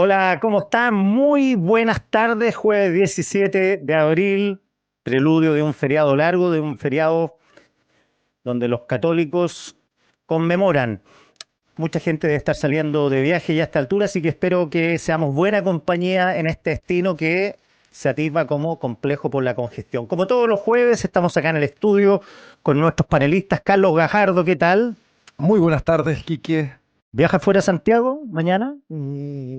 Hola, ¿cómo están? Muy buenas tardes, jueves 17 de abril, preludio de un feriado largo, de un feriado donde los católicos conmemoran. Mucha gente debe estar saliendo de viaje ya a esta altura, así que espero que seamos buena compañía en este destino que se atisba como complejo por la congestión. Como todos los jueves, estamos acá en el estudio con nuestros panelistas. Carlos Gajardo, ¿qué tal? Muy buenas tardes, Quique. ¿Viaja fuera a Santiago mañana?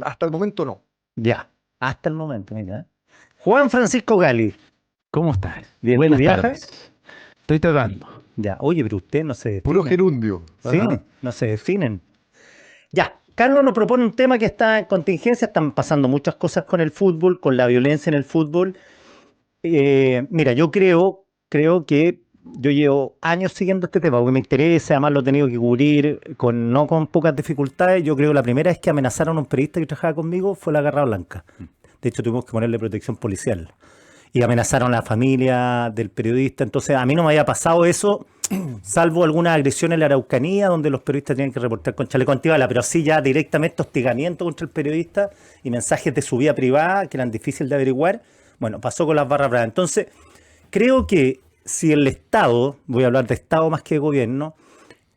Hasta el momento no. Ya, hasta el momento, mira. Juan Francisco Gali. ¿Cómo estás? Bien, ¿tú Buenas viajas? tardes. Estoy tratando. Ya, oye, pero usted no se Puro define. gerundio. Sí, Ajá. no se definen. Ya, Carlos nos propone un tema que está en contingencia. Están pasando muchas cosas con el fútbol, con la violencia en el fútbol. Mira, yo creo que yo llevo años siguiendo este tema porque me interesa, además lo he tenido que cubrir no con pocas dificultades. Yo creo que la primera vez que amenazaron a un periodista que trabajaba conmigo fue la Garra Blanca. De hecho, tuvimos que ponerle protección policial. Y amenazaron a la familia del periodista. Entonces, a mí no me había pasado eso, salvo alguna agresión en la Araucanía, donde los periodistas tenían que reportar con chaleco antibala, pero así ya directamente hostigamiento contra el periodista y mensajes de su vida privada que eran difíciles de averiguar. Bueno, pasó con las barras bravas. Entonces, creo que si el Estado, voy a hablar de Estado más que de gobierno,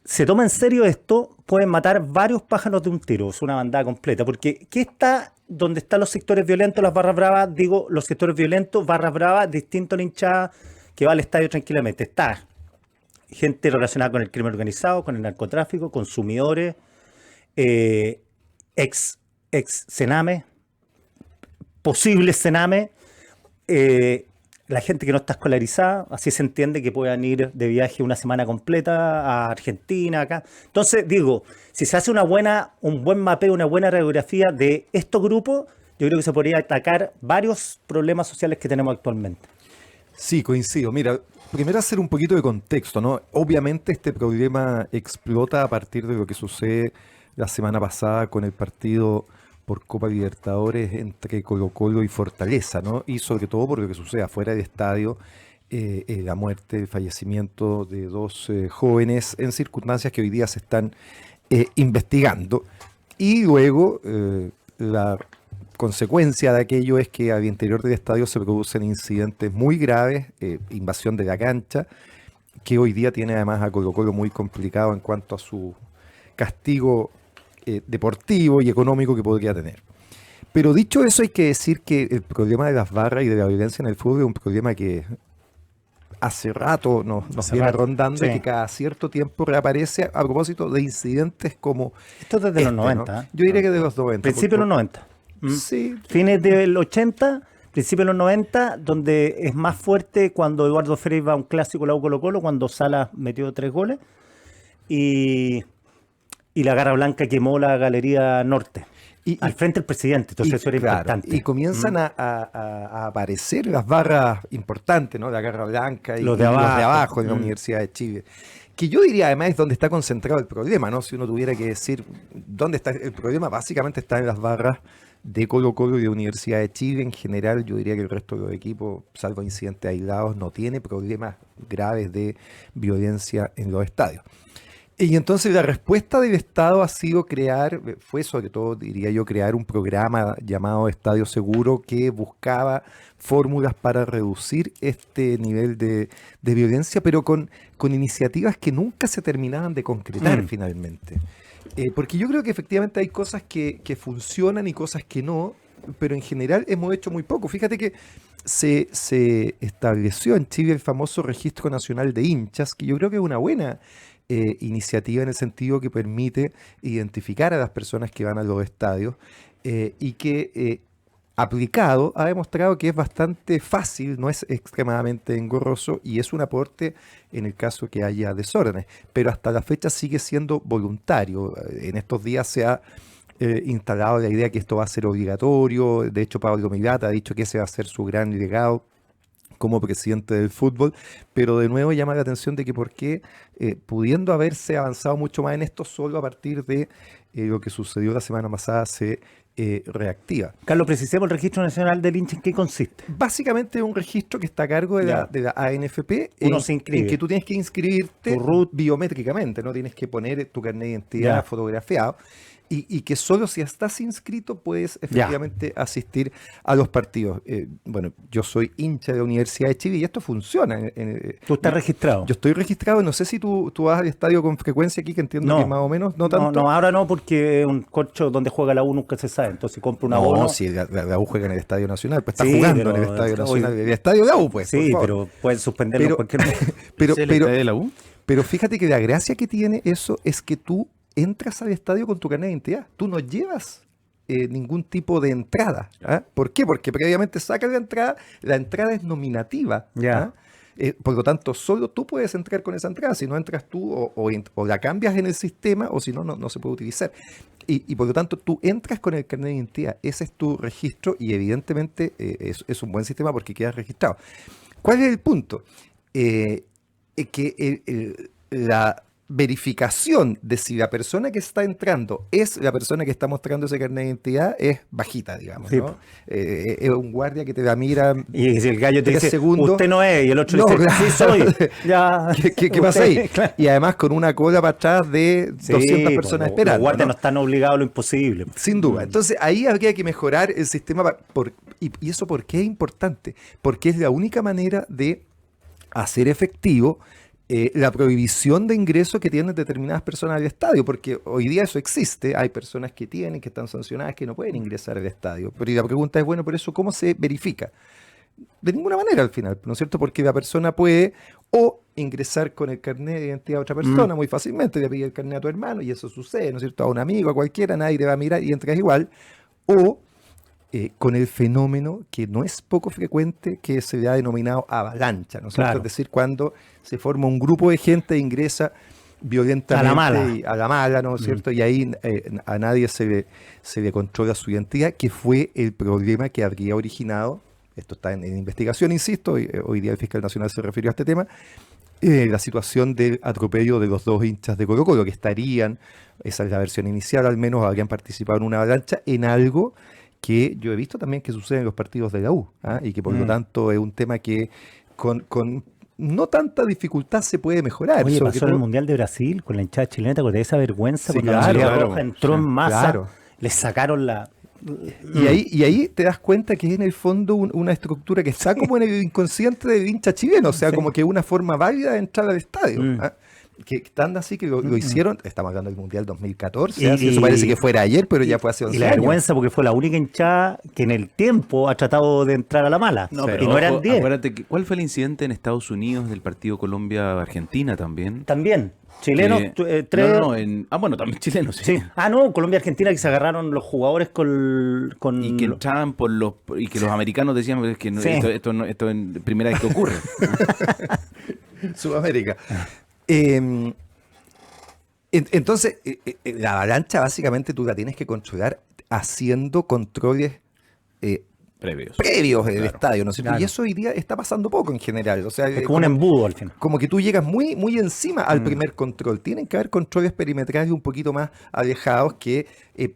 se toma en serio esto, pueden matar varios pájaros de un tiro, es una bandada completa, porque ¿qué está donde están los sectores violentos, las barras bravas? Digo, los sectores violentos, barras bravas, distinto a la hinchada que va al estadio tranquilamente. Está gente relacionada con el crimen organizado, con el narcotráfico, consumidores, eh, ex, ex Sename, posibles Sename, eh, la gente que no está escolarizada, así se entiende que puedan ir de viaje una semana completa a Argentina, acá. Entonces, digo, si se hace un buen mapeo, una buena radiografía de estos grupos, yo creo que se podría atacar varios problemas sociales que tenemos actualmente. Sí, coincido. Mira, primero hacer un poquito de contexto, ¿no? Obviamente este problema explota a partir de lo que sucede la semana pasada con el partido por Copa Libertadores entre Colo-Colo y Fortaleza, ¿no? Y sobre todo por lo que sucede afuera del estadio, la muerte, el fallecimiento de dos jóvenes en circunstancias que hoy día se están investigando. Y luego la consecuencia de aquello es que al interior del estadio se producen incidentes muy graves, invasión de la cancha, que hoy día tiene además a Colo-Colo muy complicado en cuanto a su castigo deportivo y económico que podría tener. Pero dicho eso, hay que decir que el problema de las barras y de la violencia en el fútbol es un problema que hace rato nos Hace viene rato, rondando y que sí. cada cierto tiempo reaparece a propósito de incidentes como Esto es desde los este, ¿no? 90, ¿eh? Yo diría que de los 90, Principios de los 90. ¿Mm? sí, Fines del 80, principios de los 90, donde es más fuerte cuando Eduardo Frei va a un clásico la U Colo-Colo, cuando Salas metió 3 goles, y, y la Garra Blanca quemó la Galería Norte, y, al y, frente del presidente, entonces eso era claro, y impactante. comienzan ¿Mm? a aparecer las barras importantes, ¿no? La Garra Blanca Los de y los de abajo. abajo en la ¿Mm? Universidad de Chile. Que yo diría además es donde está concentrado el problema, ¿no? Si uno tuviera que decir dónde está el problema, básicamente está en las barras de Colo-Colo y de Universidad de Chile. En general, yo diría que el resto de los equipos, salvo incidentes aislados, no tiene problemas graves de violencia en los estadios. Y entonces la respuesta del Estado ha sido fue sobre todo, diría yo, crear un programa llamado Estadio Seguro que buscaba fórmulas para reducir este nivel de violencia, pero con iniciativas que nunca se terminaban de concretar Mm. finalmente. Porque yo creo que efectivamente hay cosas que funcionan y cosas que no, pero en general hemos hecho muy poco. Fíjate que se estableció en Chile el famoso Registro Nacional de Hinchas, que yo creo que es una buena iniciativa en el sentido que permite identificar a las personas que van a los estadios y que aplicado ha demostrado que es bastante fácil, no es extremadamente engorroso y es un aporte en el caso que haya desórdenes, pero hasta la fecha sigue siendo voluntario. En estos días se ha instalado la idea que esto va a ser obligatorio. De hecho, Pablo Milata ha dicho que ese va a ser su gran legado como presidente del fútbol, pero de nuevo llama la atención de que por qué, pudiendo haberse avanzado mucho más en esto, solo a partir de lo que sucedió la semana pasada se reactiva. Carlos, precisemos el Registro Nacional del Hincha, ¿en qué consiste? Básicamente es un registro que está a cargo Ya, de la ANFP uno se en que inscribe, tú tienes que tu inscribirte root, biométricamente, no tienes que poner tu carnet de identidad ya. fotografiado y que solo si estás inscrito puedes efectivamente asistir a los partidos. Bueno, yo soy hincha de la Universidad de Chile y esto funciona. Tú estás registrado. Yo estoy registrado, no sé si tú vas al estadio con frecuencia aquí, que entiendo que más o menos, no tanto. No, ahora no, porque un corcho donde juega la U nunca se sabe, entonces compro un abono. No, si la U juega en el Estadio Nacional, pues está Sí, jugando pero en el Estadio Nacional, hoy- el Estadio de la U, pues, por Sí, favor. pero pueden suspenderlo en cualquier momento. pero, ¿Es el pero, estadio de la U? pero fíjate que la gracia que tiene eso es que tú entras al estadio con tu carnet de identidad. Tú no llevas ningún tipo de entrada. ¿Ah? ¿Por qué? Porque previamente sacas la entrada es nominativa. Ya. ¿Ah? Por lo tanto, solo tú puedes entrar con esa entrada. Si no entras tú, o la cambias en el sistema, o si no, no se puede utilizar. Y por lo tanto, tú entras con el carnet de identidad. Ese es tu registro y evidentemente es un buen sistema porque quedas registrado. ¿Cuál es el punto? Que la verificación de si la persona que está entrando es la persona que está mostrando ese carnet de identidad es bajita, digamos, Sí. ¿no? Es un guardia que te la mira Y si el gallo te 3 dice, segundos. usted no es, y el otro No, dice, claro. sí soy. Ya. ¿Qué pasa ahí? Claro. Y además con una cola para atrás de Sí, 200 personas los esperando, guardias ¿no? no están obligados a lo imposible. Sin duda. Entonces ahí habría que mejorar el sistema. ¿Y eso por qué es importante? Porque es la única manera de hacer efectivo la prohibición de ingreso que tienen determinadas personas al estadio, porque hoy día eso existe, hay personas que están sancionadas, que no pueden ingresar al estadio. Pero y la pregunta es, bueno, ¿por eso cómo se verifica? De ninguna manera al final, ¿no es cierto? Porque la persona puede o ingresar con el carnet de identidad a otra persona muy fácilmente, le pide el carnet a tu hermano y eso sucede, ¿no es cierto? A un amigo, a cualquiera, nadie te va a mirar y entras igual, o con el fenómeno que no es poco frecuente, que se le ha denominado avalancha, ¿no es cierto? Claro. Es decir, cuando se forma un grupo de gente e ingresa violentamente A la mala. a la mala, ¿no es cierto? Y ahí a nadie se le controla su identidad, que fue el problema que habría originado, esto está en investigación, insisto, hoy día el fiscal nacional se refirió a este tema, la situación del atropello de los 2 hinchas de Colo-Colo, que estarían, esa es la versión inicial, al menos habrían participado en una avalancha, en algo que yo he visto también que sucede en los partidos de la U, ¿ah? Y que por lo tanto es un tema que con no tanta dificultad se puede mejorar. Oye, sobre pasó en el todo- Mundial de Brasil con la hinchada chilena, ¿te acordás de esa vergüenza? Sí, Cuando la claro, Marea claro. Roja entró en masa, Claro. les sacaron la... Y ahí te das cuenta que es en el fondo una estructura que está como en el inconsciente del hincha chileno, o sea, Sí. como que una forma válida de entrar al estadio. Mm. ¿Ah? Que están así que lo hicieron, estamos hablando del Mundial 2014, Y- ¿ah? Sí, eso parece que fuera ayer, pero ya fue hace 11 Y la años. vergüenza porque fue la única hinchada que en el tiempo ha tratado de entrar a la mala. No, y pero no eran ojo, 10. acuérdate ¿cuál fue el incidente en Estados Unidos del partido Colombia-Argentina también? También, chilenos, Que- tres... bueno, también chilenos, sí. Sí. Ah, no, Colombia-Argentina, que se agarraron los jugadores con Y que entraban y que los americanos decían "Pero es que Sí. esto es primera vez que ocurre". Sudamérica. Entonces, la avalancha básicamente tú la tienes que controlar haciendo controles Previos. previos en el Claro. estadio, ¿no es cierto? Claro. Y eso hoy día está pasando poco en general. O sea, Es como un embudo al final. como que tú llegas muy, muy encima al primer control. Tienen que haber controles perimetrales un poquito más alejados que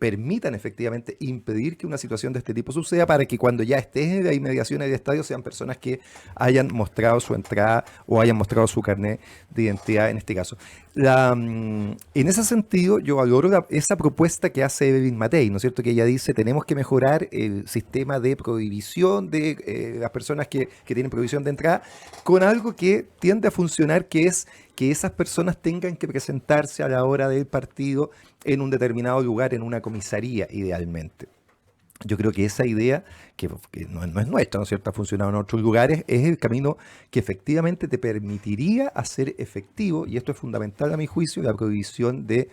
permitan efectivamente impedir que una situación de este tipo suceda para que cuando ya estés en las inmediaciones del estadio sean personas que hayan mostrado su entrada o hayan mostrado su carnet de identidad en este caso. En ese sentido, yo valoro esa propuesta que hace Evelyn Matei, ¿no es cierto? Que ella dice, tenemos que mejorar el sistema de prohibición de las personas que tienen prohibición de entrada con algo que tiende a funcionar, que es que esas personas tengan que presentarse a la hora del partido en un determinado lugar, en una comisaría, idealmente. Yo creo que esa idea, que no es nuestra, ¿no es cierto?, ha funcionado en otros lugares, es el camino que efectivamente te permitiría hacer efectivo, y esto es fundamental a mi juicio, la prohibición de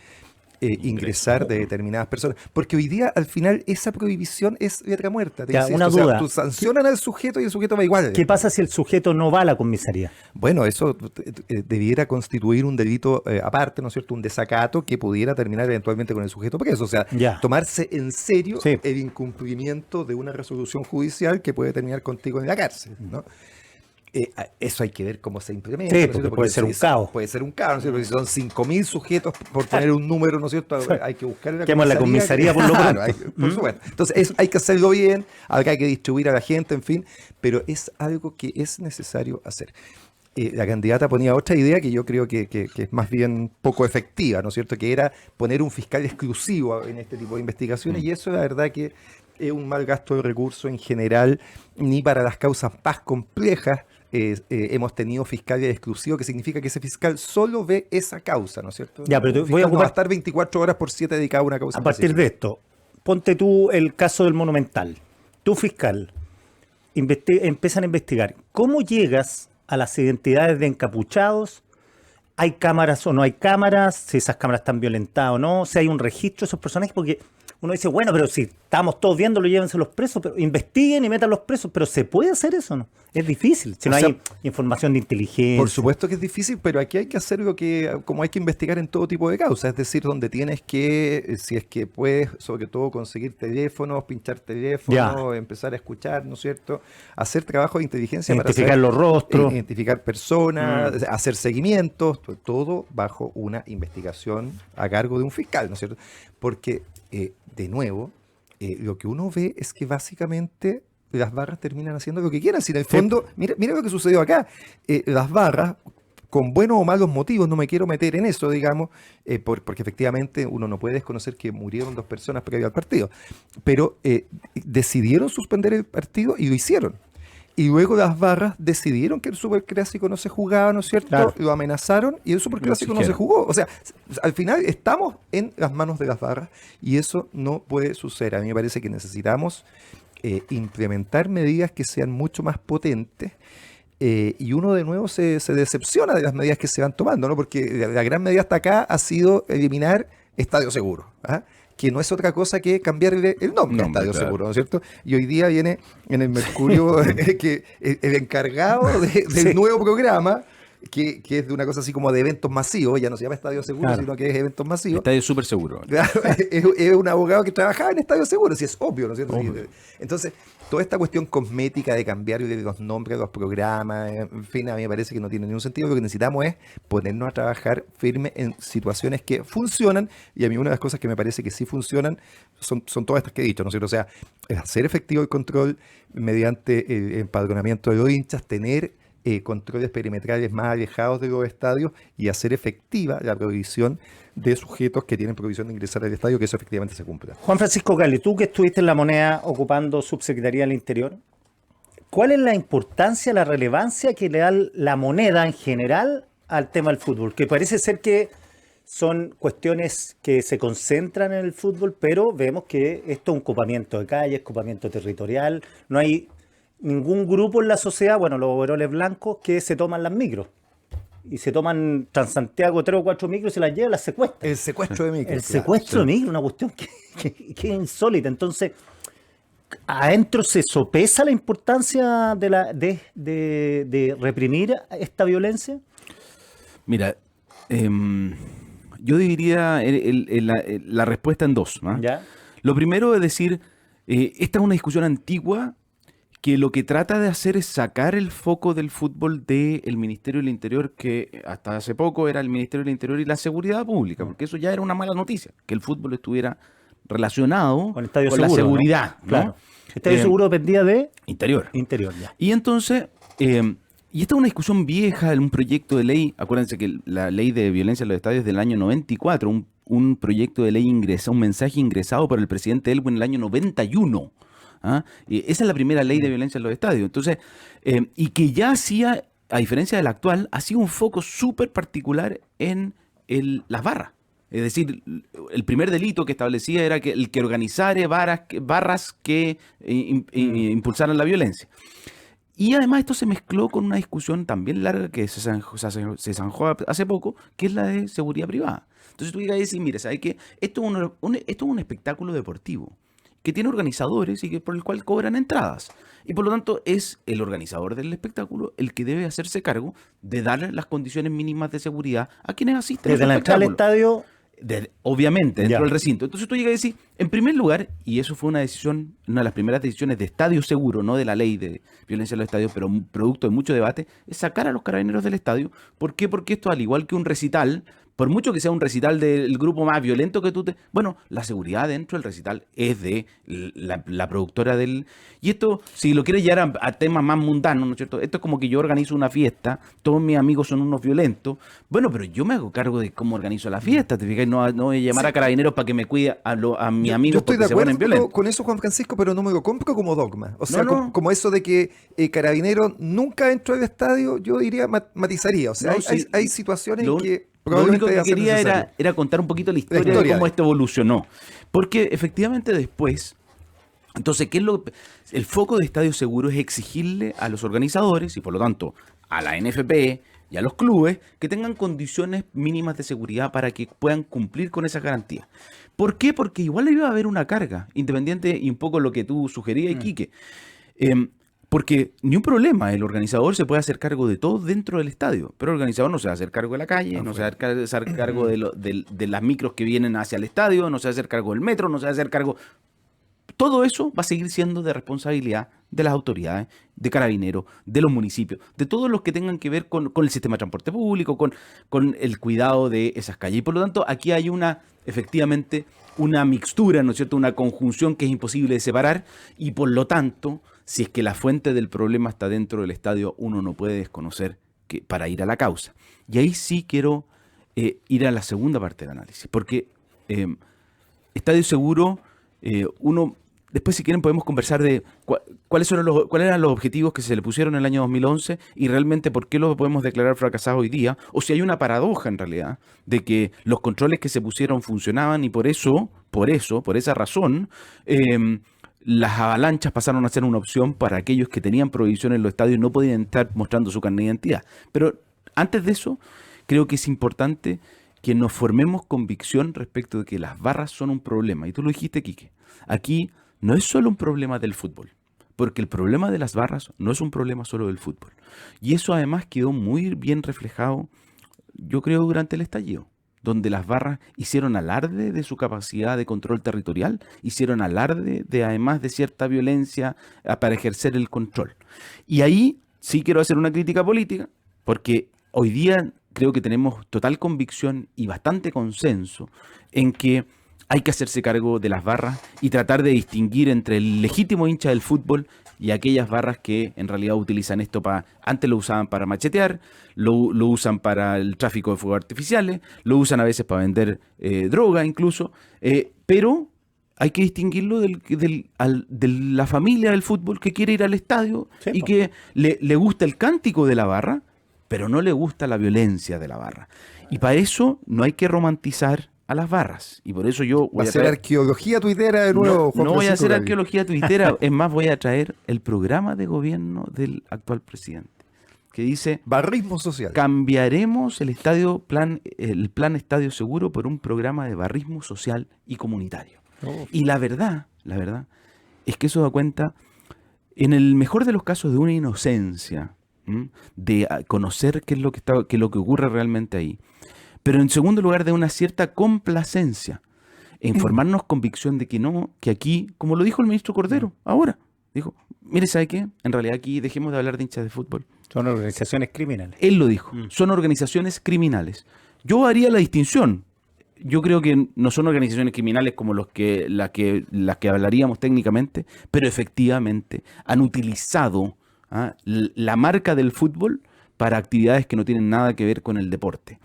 ingresar de determinadas personas. Porque hoy día, al final, esa prohibición es letra muerta. Ya, insisto. una O sea, duda. tú sancionan al sujeto y el sujeto va igual. ¿Qué pasa si el sujeto no va a la comisaría? Bueno, eso debiera constituir un delito aparte, ¿no es cierto? Un desacato que pudiera terminar eventualmente con el sujeto preso. O sea, Ya. tomarse en serio Sí. el incumplimiento de una resolución judicial que puede terminar contigo en la cárcel, ¿no? Eso hay que ver cómo se implementa. Sí, ¿no es cierto? porque puede ser un caos. Puede ser un caos, ¿no es cierto? Si son 5.000 sujetos, por poner un número, ¿no es cierto? Hay que buscar en la Quema la comisaría por lo Claro, pronto. por supuesto. Entonces, hay que hacerlo bien, acá hay que distribuir a la gente, en fin, pero es algo que es necesario hacer. la candidata ponía otra idea que yo creo que es más bien poco efectiva, ¿no es cierto? Que era poner un fiscal exclusivo en este tipo de investigaciones, y eso la verdad que es un mal gasto de recursos en general, ni para las causas más complejas. Hemos tenido fiscales exclusivos, que significa que ese fiscal solo ve esa causa, ¿no es cierto? Ya, pero Un voy a fiscal no va a ocupar estar 24 horas por 7 dedicado a una causa a partir específica. de esto. Ponte tú el caso del Monumental. Tu fiscal empiezan a investigar. ¿Cómo llegas a las identidades de encapuchados? ¿Hay cámaras o no hay cámaras? Si esas cámaras están violentadas o no. Si hay un registro de esos personajes. Porque uno dice, bueno, pero si estamos todos viéndolo, llévense los presos. Pero investiguen y metan los presos. Pero ¿se puede hacer eso o no? Es difícil. Si no O sea, hay información de inteligencia. Por supuesto que es difícil, pero aquí hay que hacer lo que, como hay que investigar en todo tipo de causas, es decir, donde tienes que, si es que puedes, sobre todo conseguir teléfonos, pinchar teléfonos, empezar a escuchar, ¿no es cierto? Hacer trabajo de inteligencia para Identificar saber, los rostros. identificar personas, hacer seguimientos, todo bajo una investigación a cargo de un fiscal, ¿no es cierto? Porque, de nuevo, lo que uno ve es que básicamente las barras terminan haciendo lo que quieran. Si en el fondo, mira lo que sucedió acá. Las barras, con buenos o malos motivos, no me quiero meter en eso, digamos, porque efectivamente uno no puede desconocer que murieron 2 personas previo al partido, pero decidieron suspender el partido y lo hicieron. Y luego las barras decidieron que el Superclásico no se jugaba, ¿no es cierto? Claro. Lo amenazaron y el Superclásico no se jugó. O sea, al final estamos en las manos de las barras y eso no puede suceder. A mí me parece que necesitamos implementar medidas que sean mucho más potentes, y uno de nuevo se decepciona de las medidas que se van tomando, ¿no? Porque la gran medida hasta acá ha sido eliminar Estadio Seguro, ¿ah? Que no es otra cosa que cambiarle el nombre a Estadio claro. Seguro, ¿no es cierto? Y hoy día viene en el Mercurio que el encargado del Sí. nuevo programa, que es de una cosa así como de eventos masivos, ya no se llama Estadio Seguro, Claro. sino que es eventos masivos. Estadio súper seguro. Claro, es un abogado que trabajaba en Estadio Seguro, si es obvio, ¿no es cierto? Obvio. Entonces, toda esta cuestión cosmética de cambiarle los nombres a los programas, en fin, a mí me parece que no tiene ningún sentido. Lo que necesitamos es ponernos a trabajar firme en situaciones que funcionan, y a mí una de las cosas que me parece que sí funcionan son todas estas que he dicho, ¿no es cierto? O sea, es hacer efectivo el control mediante el empadronamiento de los hinchas, tener controles perimetrales más alejados de los estadios y hacer efectiva la prohibición de sujetos que tienen prohibición de ingresar al estadio, que eso efectivamente se cumpla. Juan Francisco Gali, tú que estuviste en La Moneda ocupando Subsecretaría del Interior, ¿cuál es la importancia, la relevancia que le da La Moneda en general al tema del fútbol? Que parece ser que son cuestiones que se concentran en el fútbol, pero vemos que esto es un copamiento de calles, copamiento territorial, no hay ningún grupo en la sociedad, bueno, los overoles blancos, que se toman las micros. Y se toman Transantiago 3 o 4 micros y se las llevan, las secuestran. El secuestro de micros. El claro. secuestro de micro, una cuestión que es insólita. Entonces, adentro se sopesa la importancia de reprimir esta violencia. Mira, yo dividiría la respuesta en dos, ¿no? ¿Ya? Lo primero es decir, esta es una discusión antigua que lo que trata de hacer es sacar el foco del fútbol del Ministerio del Interior, que hasta hace poco era el Ministerio del Interior y la Seguridad Pública, porque eso ya era una mala noticia, que el fútbol estuviera relacionado Con Estadio la Seguro, ¿no? seguridad, ¿no? Claro. Estadio Seguro dependía de Interior. Interior, ya. Y entonces, y esta es una discusión vieja, en un proyecto de ley, acuérdense que la ley de violencia en los estadios es del año 94, un proyecto de ley un mensaje ingresado por el presidente Elwin en el año 91. ¿Ah? Esa es la primera ley de violencia en los estadios. Entonces, y que ya hacía, a diferencia de la actual, hacía un foco súper particular en las barras. Es decir, el primer delito que establecía era que el que organizara barras que impulsaran la violencia. Y además esto se mezcló con una discusión también larga que se zanjó hace poco, que es la de seguridad privada. Entonces tú llegas a decir, mira, ¿sabes qué? Esto es un espectáculo deportivo que tiene organizadores y que por el cual cobran entradas. Y por lo tanto es el organizador del espectáculo el que debe hacerse cargo de dar las condiciones mínimas de seguridad a quienes asisten Desde al la entrada al espectáculo. estadio, Obviamente, dentro Ya. del recinto. Entonces tú llegas a decir, en primer lugar, y eso fue una de las primeras decisiones de Estadio Seguro, no de la ley de violencia en los estadios, pero un producto de mucho debate, es sacar a los carabineros del estadio. ¿Por qué? Porque esto, al igual que un recital, por mucho que sea un recital del grupo más violento que tú te... Bueno, la seguridad dentro del recital es de la productora del... Y esto, si lo quieres llevar a temas más mundanos, ¿no es cierto? Esto es como que yo organizo una fiesta, todos mis amigos son unos violentos. Bueno, pero yo me hago cargo de cómo organizo la fiesta, ¿te fijas? No voy a llamar a carabineros para que me cuide a mis amigos Yo estoy porque de se ponen acuerdo violentos. con eso, Juan Francisco, pero no me lo compro como dogma. O sea, No. como eso de que Carabineros nunca dentro del estadio, yo diría matizaría. O sea, No, hay, sí, hay situaciones Lo, en que lo único probablemente que va a ser quería necesario. era contar un poquito la La historia de historia cómo de- esto evolucionó. Porque efectivamente después, entonces, el foco de Estadio Seguro es exigirle a los organizadores y por lo tanto a la NFP y a los clubes que tengan condiciones mínimas de seguridad para que puedan cumplir con esas garantías. ¿Por qué? Porque igual iba a haber una carga, independiente y un poco lo que tú sugerías, Quique. Porque ni un problema, el organizador se puede hacer cargo de todo dentro del estadio, pero el organizador no se va a hacer cargo de la calle, no se va a hacer cargo de las micros que vienen hacia el estadio, no se va a hacer cargo del metro, no se va a hacer cargo... Todo eso va a seguir siendo de responsabilidad de las autoridades, de Carabineros, de los municipios, de todos los que tengan que ver con el sistema de transporte público, con el cuidado de esas calles. Y por lo tanto, aquí hay efectivamente, una mixtura, ¿no es cierto? Una conjunción que es imposible de separar y por lo tanto, si es que la fuente del problema está dentro del estadio, uno no puede desconocer para ir a la causa. Y ahí sí quiero ir a la segunda parte del análisis, porque Estadio Seguro, uno... Después, si quieren, podemos conversar de cuáles eran los objetivos que se le pusieron en el año 2011 y realmente por qué lo podemos declarar fracasado hoy día, o si hay una paradoja en realidad de que los controles que se pusieron funcionaban y por esa razón, las avalanchas pasaron a ser una opción para aquellos que tenían prohibición en los estadios y no podían estar mostrando su carnet de identidad. Pero antes de eso, creo que es importante que nos formemos convicción respecto de que las barras son un problema. Y tú lo dijiste, Quique. Aquí no es solo un problema del fútbol, porque el problema de las barras no es un problema solo del fútbol. Y eso además quedó muy bien reflejado, yo creo, durante el estallido, donde las barras hicieron alarde de su capacidad de control territorial, hicieron alarde de además de cierta violencia para ejercer el control. Y ahí sí quiero hacer una crítica política, porque hoy día creo que tenemos total convicción y bastante consenso en que hay que hacerse cargo de las barras y tratar de distinguir entre el legítimo hincha del fútbol y aquellas barras que en realidad utilizan esto antes lo usaban para machetear, lo usan para el tráfico de fuegos artificiales, lo usan a veces para vender droga incluso, pero hay que distinguirlo de la familia del fútbol que quiere ir al estadio y que le gusta el cántico de la barra, pero no le gusta la violencia de la barra. Y para eso no hay que romantizar a las barras. Y por eso yo voy a hacer arqueología tuitera de nuevo. Juan No voy a Francisco hacer Galli. arqueología tuitera. Es más, voy a traer el programa de gobierno del actual presidente, que dice: barrismo social. cambiaremos el plan Estadio Seguro por un programa de barrismo social y comunitario. Y la verdad es que eso da cuenta, en el mejor de los casos, de una inocencia, de conocer qué es lo que ocurre realmente ahí. Pero en segundo lugar, de una cierta complacencia en formarnos convicción de que aquí, como lo dijo el ministro Cordero ahora, dijo: mire, ¿sabe qué? En realidad aquí dejemos de hablar de hinchas de fútbol. Son organizaciones criminales. Él lo dijo, son organizaciones criminales. Yo haría la distinción. Yo creo que no son organizaciones criminales como las que hablaríamos técnicamente, pero efectivamente han utilizado la marca del fútbol para actividades que no tienen nada que ver con el deporte.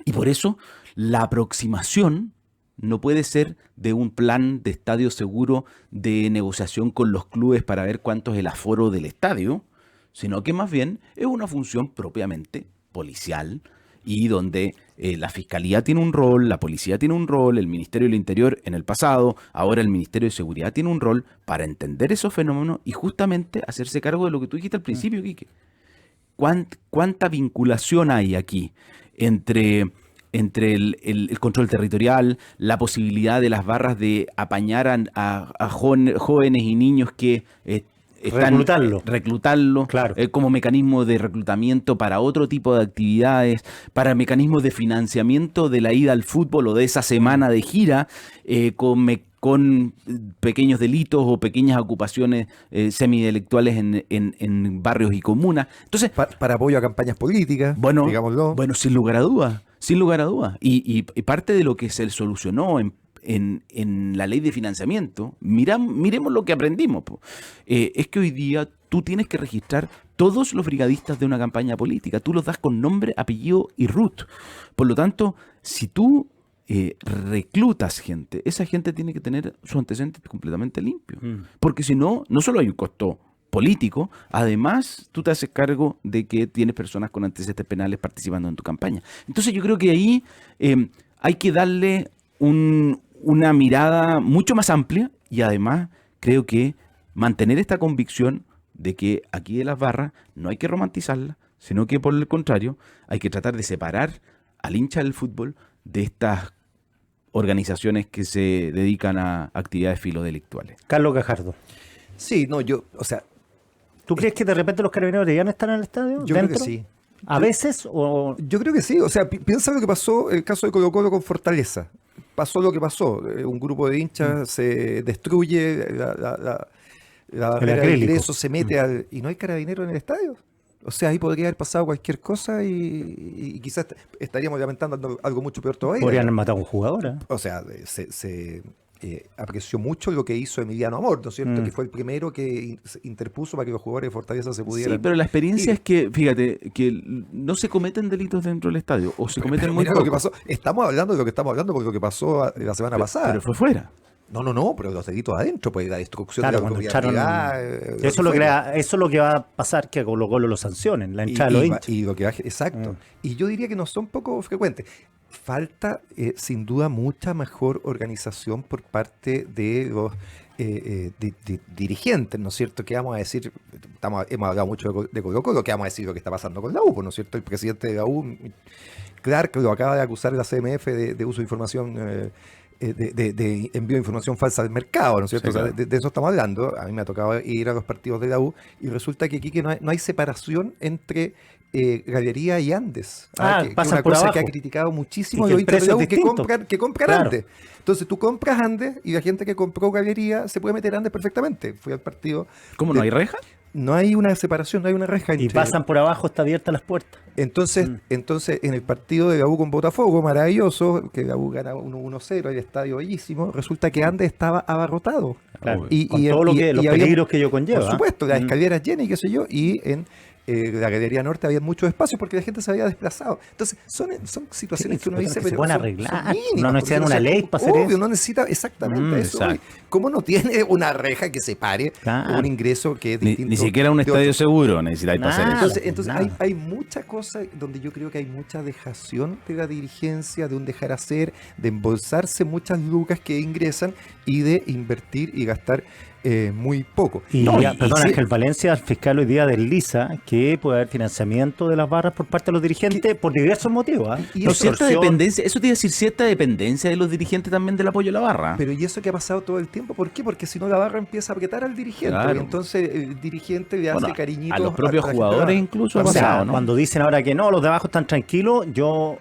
Y por eso la aproximación no puede ser de un plan de estadio seguro de negociación con los clubes para ver cuánto es el aforo del estadio, sino que más bien es una función propiamente policial y donde la Fiscalía tiene un rol, la Policía tiene un rol, el Ministerio del Interior en el pasado, ahora el Ministerio de Seguridad tiene un rol para entender esos fenómenos y justamente hacerse cargo de lo que tú dijiste al principio, Quique. ¿Cuánta vinculación hay aquí entre el control territorial, la posibilidad de las barras de apañar a jóvenes y niños que reclutarlo Claro. como mecanismo de reclutamiento para otro tipo de actividades, para mecanismos de financiamiento de la ida al fútbol o de esa semana de gira con pequeños delitos o pequeñas ocupaciones semidelictuales en barrios y comunas? Entonces, Para apoyo a campañas políticas, bueno, digámoslo. sin lugar a dudas. Sin lugar a dudas. Y parte de lo que se solucionó en la ley de financiamiento, miremos lo que aprendimos. Es que hoy día tú tienes que registrar todos los brigadistas de una campaña política. Tú los das con nombre, apellido y RUT. Por lo tanto, si tú reclutas gente, esa gente tiene que tener sus antecedentes completamente limpios. Porque si no, no solo hay un costo político, además tú te haces cargo de que tienes personas con antecedentes penales participando en tu campaña. Entonces yo creo que ahí hay que darle una mirada mucho más amplia y además creo que mantener esta convicción de que aquí de las barras no hay que romantizarla, sino que por el contrario hay que tratar de separar al hincha del fútbol de estas organizaciones que se dedican a actividades filodelictuales. Carlos Gajardo, Sí, no, o sea, ¿tú crees que de repente los carabineros deberían estar en el estadio? yo creo ¿Dentro? que sí. ¿A veces o...? Yo creo que sí, o sea, piensa lo que pasó el caso de Colo-Colo con Fortaleza. Pasó lo que pasó, un grupo de hinchas se destruye, la barrera de acrílico. ingreso se mete y no hay carabinero en el estadio. O sea, ahí podría haber pasado cualquier cosa y quizás estaríamos lamentando algo mucho peor todavía. Podrían haber matado a un jugador, ¿eh? O sea, se apreció mucho lo que hizo Emiliano Amor, ¿no es cierto? Que fue el primero que interpuso para que los jugadores de Fortaleza se pudieran... Sí, pero la experiencia ir. es que, fíjate, que no se cometen delitos dentro del estadio, o se cometen Pero muy mira lo que pocos. pasó. Estamos hablando de lo que estamos hablando porque lo que pasó la semana pasada. Pero fue fuera. No, pero los delitos adentro, pues la destrucción Claro, de la cuando propiedad echaron... privada, Eso es lo que va a pasar, que a Colo Colo lo sancionen, la entrada de los hinchas. y lo que va, exacto. Y yo diría que no son poco frecuentes. Falta, sin duda, mucha mejor organización por parte de los dirigentes, ¿no es cierto? ¿Qué vamos a decir? Hemos hablado mucho de Colo Colo, ¿qué vamos a decir lo que está pasando con la U? ¿No es cierto? El presidente de la U, Clark, lo acaba de acusar la CMF de uso de información... de envío de información falsa al mercado, ¿no es cierto? Sí, claro. O sea, de eso estamos hablando. A mí me ha tocado ir a los partidos de la U y resulta que aquí que no hay separación entre Galería y Andes. Que pasan una por cosa abajo. que ha criticado muchísimo Y que los el hinchas de la precio U, es que distinto. compran Claro. Andes. Entonces tú compras Andes y la gente que compró Galería se puede meter Andes perfectamente. Fui al partido. ¿Cómo no hay reja? No hay una separación, no hay una reja Y entre... pasan por abajo, está abiertas las puertas. Entonces, en el partido de la U con Botafogo, maravilloso, que la U gana 1-0, el estadio bellísimo, resulta que Andes estaba abarrotado. Claro. Y- Con y- todo lo y- que, los y había- peligros que ello conlleva. Por supuesto, las Mm. escaleras llenas y qué sé yo, y en la Galería Norte había muchos espacios porque la gente se había desplazado. Entonces, son situaciones Sí, que uno son dice, cosas que se pero pueden son arreglar. mínimas, No porque necesitan no una sé, ley para hacer obvio, eso. no necesita exactamente eso. Exacto. ¿Cómo no tiene una reja que separe Claro. un ingreso que es Ni distinto? siquiera un de estadio otro? seguro necesitáis para hacer Nada. eso. Entonces nada. hay mucha cosa donde yo creo que hay mucha dejación de la dirigencia, de un dejar hacer, de embolsarse muchas lucas que ingresan y de invertir y gastar muy poco. Y No, ya, y perdón, sí. Ángel Valencia, el fiscal hoy día desliza que puede haber financiamiento de las barras por parte de los dirigentes por diversos motivos. ¿Ah? Y No, eso- cierta Extorsión. dependencia, eso te iba a decir, cierta dependencia de los dirigentes también del apoyo a la barra. Pero ¿y eso que ha pasado todo el tiempo? ¿Por qué? Porque si no la barra empieza a apretar al dirigente. Claro. Y entonces el dirigente le hace Bueno, cariñitos a los propios la gente de la jugadores barra. incluso ha O sea, pasado, ¿no? cuando dicen ahora que no, los de abajo están tranquilos, yo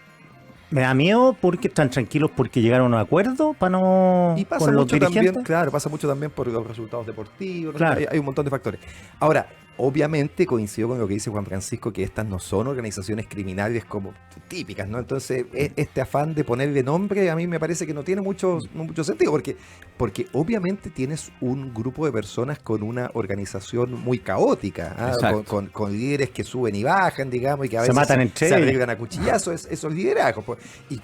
me da miedo porque están tranquilos porque llegaron a un acuerdo para no Y pasa con los mucho dirigentes. también, claro, pasa mucho también por los resultados deportivos, ¿no? Claro. Hay un montón de factores. Ahora, obviamente coincido con lo que dice Juan Francisco, que estas no son organizaciones criminales como típicas, ¿no? Entonces, este afán de ponerle nombre a mí me parece que no tiene mucho sentido, porque obviamente tienes un grupo de personas con una organización muy caótica, ¿ah? Exacto. con líderes que suben y bajan, digamos, y que a Se veces matan entre se ellos. arreglan a cuchillazos, esos liderazgos, pues,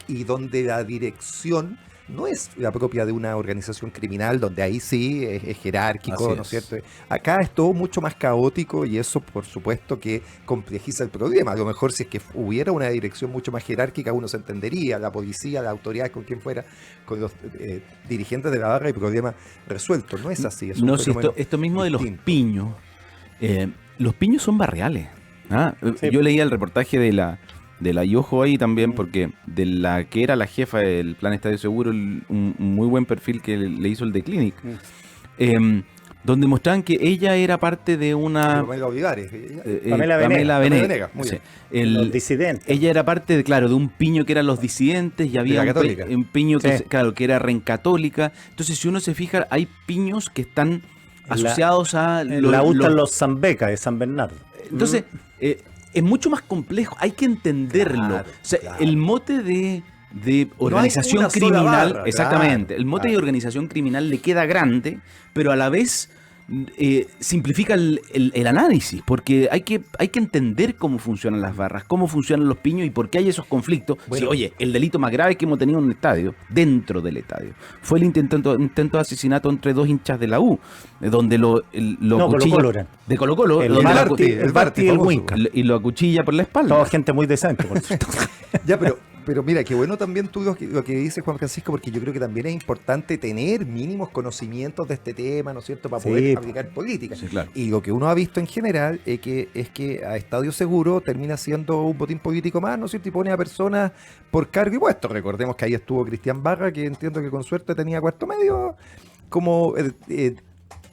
y donde la dirección no es la propia de una organización criminal, donde ahí sí es jerárquico, Así ¿no es es. cierto? Acá es todo mucho más caótico y eso, por supuesto, que complejiza el problema. A lo mejor si es que hubiera una dirección mucho más jerárquica, uno se entendería, la policía, la autoridad, con quien fuera, con los dirigentes de la barra y problema resuelto. No es así. Es un No, si fenómeno esto mismo de distinto. los piños son barriales. ¿Ah? Sí. Yo leía el reportaje de la Yojo ahí también, porque de la que era la jefa del Plan Estadio Seguro, un muy buen perfil que le hizo el de Clinic, donde mostraban que ella era parte de una... Pamela Olivares. Pamela Venegas. Venegas, muy bien. Los disidentes. Ella era parte, de un piño que eran los disidentes y había la un, católica. un piño que, Sí. claro, que era rencatólica. Entonces, si uno se fija, hay piños que están asociados a... La gustan los Zambeca de San Bernardo. Entonces, es mucho más complejo, hay que entenderlo. Claro, O sea, claro. el mote de organización una sola criminal, barra, exactamente, claro, el mote claro. de organización criminal le queda grande, pero a la vez simplifica el análisis, porque hay que entender cómo funcionan las barras, cómo funcionan los piños y por qué hay esos conflictos. Bueno. Sí, oye, el delito más grave que hemos tenido en un estadio, dentro del estadio, fue el intento de asesinato entre dos hinchas de la U, donde lo No, acuchilla- Colo-Colo era. de Colo-Colo, El donde lo Barty, acu- el Barty y el famoso. Winca. y lo acuchilla por la espalda. Toda gente muy decente, por cierto. Ya, pero mira, qué bueno también tú lo que dices, Juan Francisco, porque yo creo que también es importante tener mínimos conocimientos de este tema, ¿no es cierto?, para Sí, poder po. aplicar política. Sí, claro. Y lo que uno ha visto en general es que a Estadio Seguro termina siendo un botín político más, ¿no es cierto?, y pone a personas por cargo y puesto. Recordemos que ahí estuvo Cristian Barra, que entiendo que con suerte tenía cuarto medio, como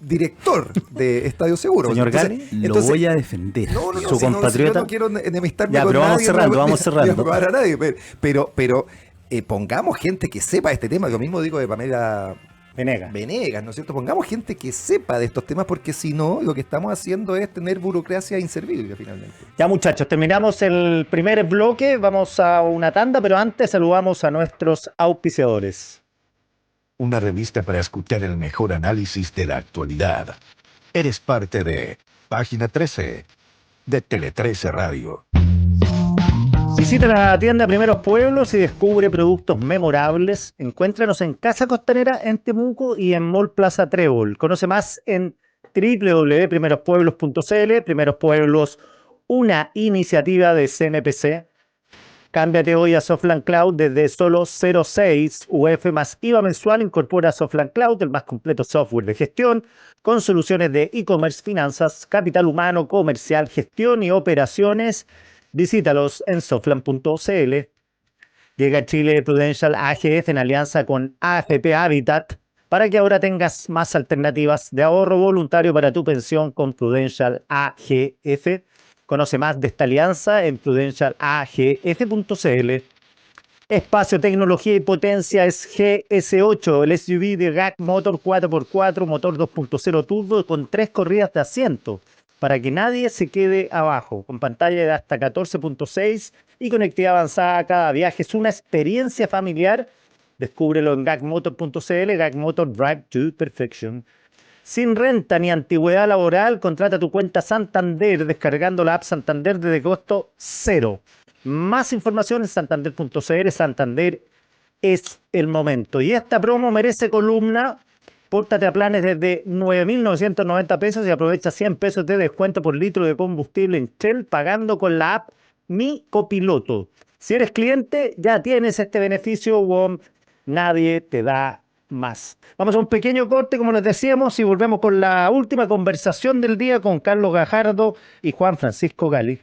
director de Estadio Seguro. Señor Entonces- Gani, Lo voy a defender. no, no, no, Su si no, compatriota. yo no quiero enemistarme Ya, con pero vamos nadie, cerrando, ni- vamos ni cerrando. aprobar a nadie, pero pongamos gente que sepa de este tema. Lo mismo digo de Pamela Venega. Venegas, ¿no es cierto? Pongamos gente que sepa de estos temas, porque si no, lo que estamos haciendo es tener burocracia inservible finalmente. Ya muchachos, terminamos el primer bloque, vamos a una tanda, pero antes saludamos a nuestros auspiciadores. Una revista para escuchar el mejor análisis de la actualidad. Eres parte de Página 13 de Tele 13 Radio. Visita la tienda Primeros Pueblos y descubre productos memorables. Encuéntranos en Casa Costanera, en Temuco y en Mall Plaza Trébol. Conoce más en www.primerospueblos.cl. Primeros Pueblos, una iniciativa de CNPC. Cámbiate hoy a Softland Cloud desde solo 0,6 UF más IVA mensual. Incorpora Softland Cloud, el más completo software de gestión, con soluciones de e-commerce, finanzas, capital humano, comercial, gestión y operaciones. Visítalos en softland.cl. Llega a Chile Prudential AGF en alianza con AFP Habitat para que ahora tengas más alternativas de ahorro voluntario para tu pensión con Prudential AGF. Conoce más de esta alianza en prudentialagf.cl. Espacio, tecnología y potencia es GS8, el SUV de GAC Motor 4x4, motor 2.0 turbo con 3 corridas de asiento, para que nadie se quede abajo, con pantalla de hasta 14.6 y conectividad avanzada a cada viaje. Es una experiencia familiar. Descúbrelo en gacmotor.cl, GAC Motor Drive to Perfection. Sin renta ni antigüedad laboral, contrata tu cuenta Santander descargando la app Santander desde costo cero. Más información en santander.cl. Santander es el momento. Y esta promo merece columna. Pórtate a planes desde 9.990 pesos y aprovecha 100 pesos de descuento por litro de combustible en Shell pagando con la app Mi Copiloto. Si eres cliente, ya tienes este beneficio. Nadie te da más. Vamos a un pequeño corte, como les decíamos, y volvemos con la última conversación del día con Carlos Gajardo y Juan Francisco Gali.